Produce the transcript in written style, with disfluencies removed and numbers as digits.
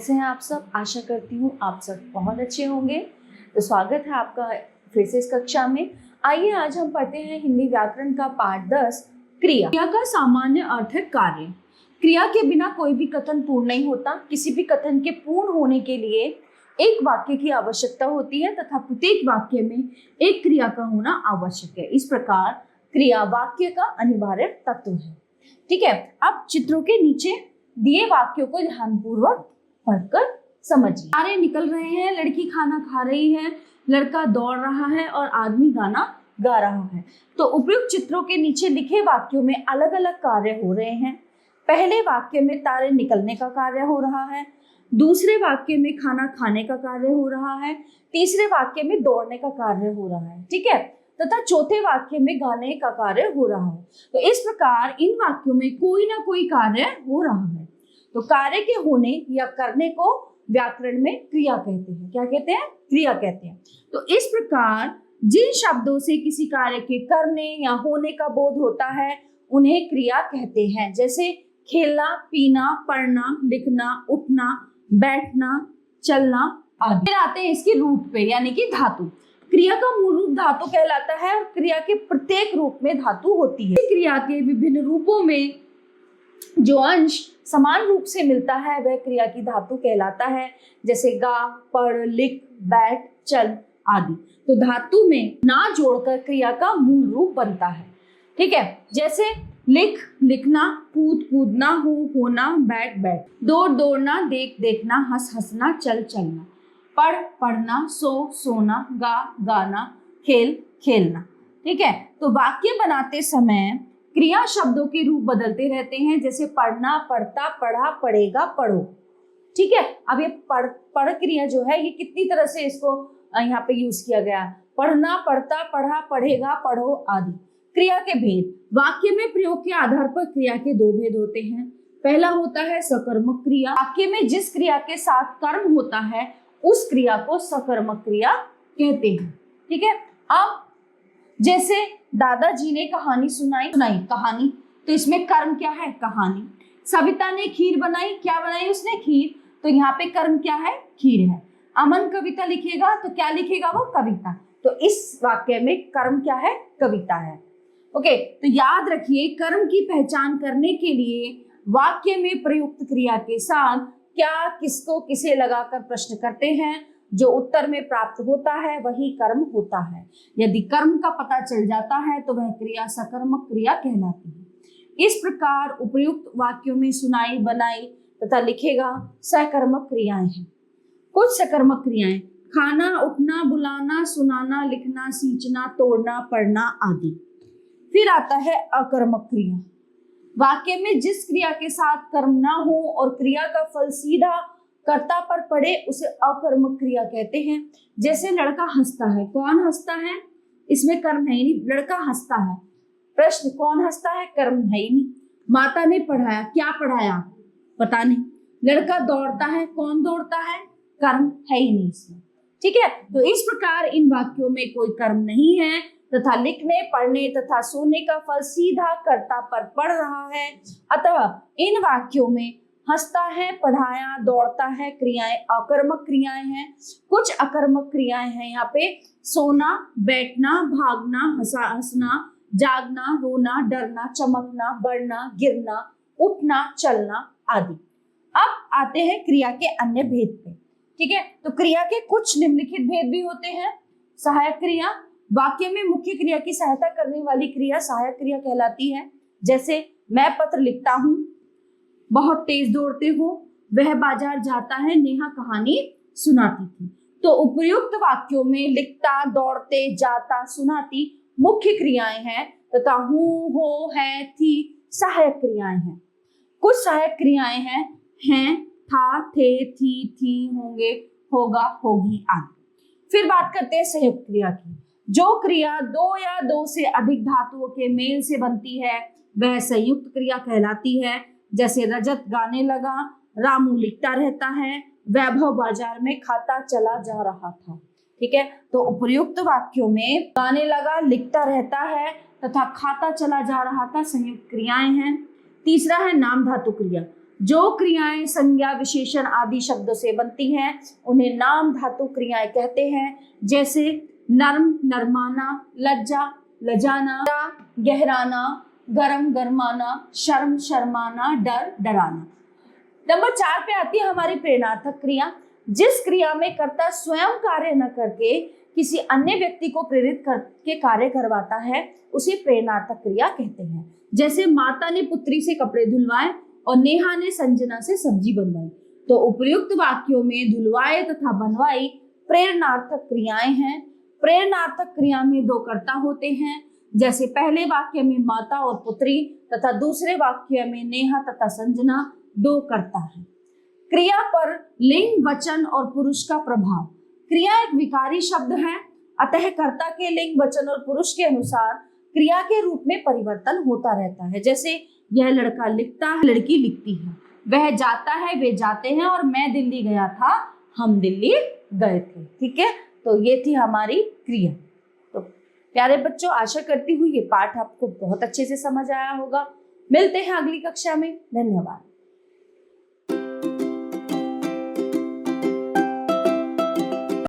कैसे हैं आप सब। आशा करती हूँ आप सब बहुत अच्छे होंगे। तो स्वागत है आपका फिर से इस कक्षा में। आइए आज हम पढ़ते हैं हिंदी व्याकरण का पाठ 10 क्रिया। क्रिया का सामान्य अर्थ है कार्य। क्रिया के बिना कोई भी कथन पूर्ण नहीं होता। किसी भी कथन के पूर्ण होने के लिए एक वाक्य की आवश्यकता होती है तथा प्रत्येक वाक्य में एक क्रिया का होना आवश्यक है। इस प्रकार क्रिया वाक्य का अनिवार्य तत्व है। ठीक है, अब चित्रों के नीचे दिए वाक्यों को ध्यानपूर्वक पढ़कर समझिए। तारे निकल रहे हैं, लड़की खाना खा रही है, लड़का दौड़ रहा है और आदमी गाना गा रहा है। तो उपयुक्त चित्रों के नीचे लिखे वाक्यों में अलग अलग कार्य हो रहे हैं। पहले वाक्य में तारे निकलने का कार्य हो रहा है, दूसरे वाक्य में खाना खाने का कार्य हो रहा है, तीसरे वाक्य में दौड़ने का कार्य हो रहा है। ठीक है, तथा चौथे वाक्य में गाने का कार्य हो रहा है। तो इस प्रकार इन वाक्यों में कोई ना कोई कार्य हो रहा है। तो कार्य के होने या करने को व्याकरण में क्रिया कहते हैं। क्या कहते हैं? क्रिया कहते हैं। तो इस प्रकार जिन शब्दों से किसी कार्य के करने या होने का बोध होता है उन्हें क्रिया कहते हैं। जैसे खेलना, पीना, पढ़ना, लिखना, उठना, बैठना, चलना आदि। फिर आते हैं इसके रूप पे, यानी कि धातु। क्रिया का मूल रूप धातु कहलाता है और क्रिया के प्रत्येक रूप में धातु होती है। क्रिया के विभिन्न रूपों में जो अंश समान रूप से मिलता है वह क्रिया की धातु कहलाता है। जैसे गा, पढ़, लिख, बैठ, चल आदि। तो धातु में ना जोड़कर क्रिया का मूल रूप बनता है। ठीक है, जैसे लिख, लिखना, कूद, कूदना, हो, होना, बैठ, बैठ, दौड़, दौड़ना, देख, देखना, हंस, हंसना, चल, चलना, पढ़, पढ़ना, सो, सोना, गा, गाना, खेल, खेलना। ठीक है, तो वाक्य बनाते समय क्रिया शब्दों के रूप बदलते रहते हैं। जैसे पढ़ना, पढ़ता, पढ़ा, पढ़ेगा, पढ़ो। ठीक है, अब ये पढ़ क्रिया जो है ये कितनी तरह से इसको यहाँ पे यूज किया गया। पढ़ना, पढ़ता, पढ़ा, पढ़ेगा, पढ़ो आदि। क्रिया के भेद। वाक्य में प्रयोग के आधार पर क्रिया के दो भेद होते हैं। पहला होता है सकर्मक क्रिया। वाक्य में जिस क्रिया के साथ कर्म होता है उस क्रिया को सकर्मक क्रिया कहते हैं। ठीक है, अब जैसे दादाजी ने कहानी सुनाई कहानी, तो इसमें कर्म क्या है? कहानी। सविता ने खीर बनाई, क्या बनाई उसने? खीर। तो यहाँ पे कर्म क्या है? खीर है। अमन कविता लिखेगा तो क्या लिखेगा वो? कविता। तो इस वाक्य में कर्म क्या है? कविता है। ओके, तो याद रखिए कर्म की पहचान करने के लिए वाक्य में प्रयुक्त क्रिया के साथ क्या, किसको, किसे लगाकर प्रश्न करते हैं। जो उत्तर में प्राप्त होता है वही कर्म होता है। यदि कर्म का पता चल जाता है तो वह क्रिया सकर्मक क्रिया कहलाती है। इस प्रकार उपयुक्त वाक्यों में सुनाई, बनाई तथा लिखेगा सकर्मक क्रियाएं हैं। कुछ सकर्मक क्रियाएं: खाना, उठना, बुलाना, सुनाना, लिखना, सींचना, तोड़ना, पढ़ना आदि। फिर आता है अकर्मक क्रिया। वाक्य में जिस क्रिया के साथ कर्म ना हो और क्रिया का फल सीधा कर्ता पर पड़े उसे अकर्मक क्रिया कहते हैं। जैसे लड़का हंसता है, कौन हंसता है? इसमें कर्म है ही नहीं, लड़का हंसता है। प्रश्न, कौन हंसता है? कर्म है ही नहीं। माता ने पढ़ाया, क्या पढ़ाया? पता नहीं। लड़का दौड़ता है, कौन दौड़ता है? कर्म है ही नहीं इसमें। ठीक है, तो इस प्रकार इन वाक्यों में कोई कर्म नहीं है तथा लिखने, पढ़ने तथा सोने का फल सीधा कर्ता पर पड़ रहा है। अतः इन वाक्यों में हंसता है, पढ़ाया, दौड़ता है क्रियाएं अकर्मक क्रियाएं हैं। कुछ अकर्मक क्रियाएं हैं यहाँ पे: सोना, बैठना, भागना, हंसना, जागना, रोना, डरना, चमकना, बढ़ना, गिरना, उठना, चलना आदि। अब आते हैं क्रिया के अन्य भेद पे। ठीक है, तो क्रिया के कुछ निम्नलिखित भेद भी होते हैं। सहायक क्रिया। वाक्य में मुख्य क्रिया की सहायता करने वाली क्रिया सहायक क्रिया कहलाती है। जैसे मैं पत्र लिखता हूँ, बहुत तेज दौड़ते हो, वह बाजार जाता है, नेहा कहानी सुनाती थी। तो उपयुक्त वाक्यों में लिखता, दौड़ते, जाता, सुनाती मुख्य क्रियाएं हैं तथा हूँ, हो, है, थी सहायक क्रियाएं हैं। कुछ सहायक क्रियाएं हैं था, थे, थी, होंगे, होगा, होगी आदि। फिर बात करते हैं संयुक्त क्रिया की। जो क्रिया दो या दो से अधिक धातुओं के मेल से बनती है वह संयुक्त क्रिया कहलाती है। जैसे रजत गाने लगा, रामू लिखता रहता है, वैभव बाजार में खाता चला जा रहा था। ठीक है, तो उपयुक्त वाक्यों में गाने लगा, लिखता रहता है तथा खाता चला जा रहा था संयुक्त क्रियाएं हैं। तीसरा है नाम धातु क्रिया। जो क्रियाएं संज्ञा विशेषण आदि शब्दों से बनती हैं उन्हें नाम धातु क्रियाएं कहते हैं, जैसे नर्म नरमाना, लज्जा लजाना, गहराना, गरम गरमाना, शर्म शर्माना, डर डराना। नंबर 4 पे आती है हमारी प्रेरणार्थक क्रिया। जिस क्रिया में कर्ता स्वयं कार्य न करके किसी अन्य व्यक्ति को प्रेरित करके कार्य करवाता है उसे प्रेरणार्थक क्रिया कहते हैं। जैसे माता ने पुत्री से कपड़े धुलवाए और नेहा ने संजना से सब्जी बनवाई। तो उपयुक्त वाक्यों में धुलवाए तथा बनवाई प्रेरणार्थक क्रियाएं हैं। प्रेरणार्थक क्रिया में 2 कर्ता होते हैं, जैसे पहले वाक्य में माता और पुत्री तथा दूसरे वाक्य में नेहा तथा संजना 2 कर्ता हैं। क्रिया पर लिंग, वचन और पुरुष का प्रभाव। क्रिया एक विकारी शब्द है, अतः कर्ता के लिंग, वचन और पुरुष के अनुसार क्रिया के रूप में परिवर्तन होता रहता है। जैसे यह लड़का लिखता है, लड़की लिखती है, वह जाता है, वे जाते हैं, और मैं दिल्ली गया था, हम दिल्ली गए थे। ठीक है, तो ये थी हमारी क्रिया। तो प्यारे बच्चों, आशा करती हूँ ये पाठ आपको बहुत अच्छे से समझ आया होगा। मिलते हैं अगली कक्षा में। धन्यवाद।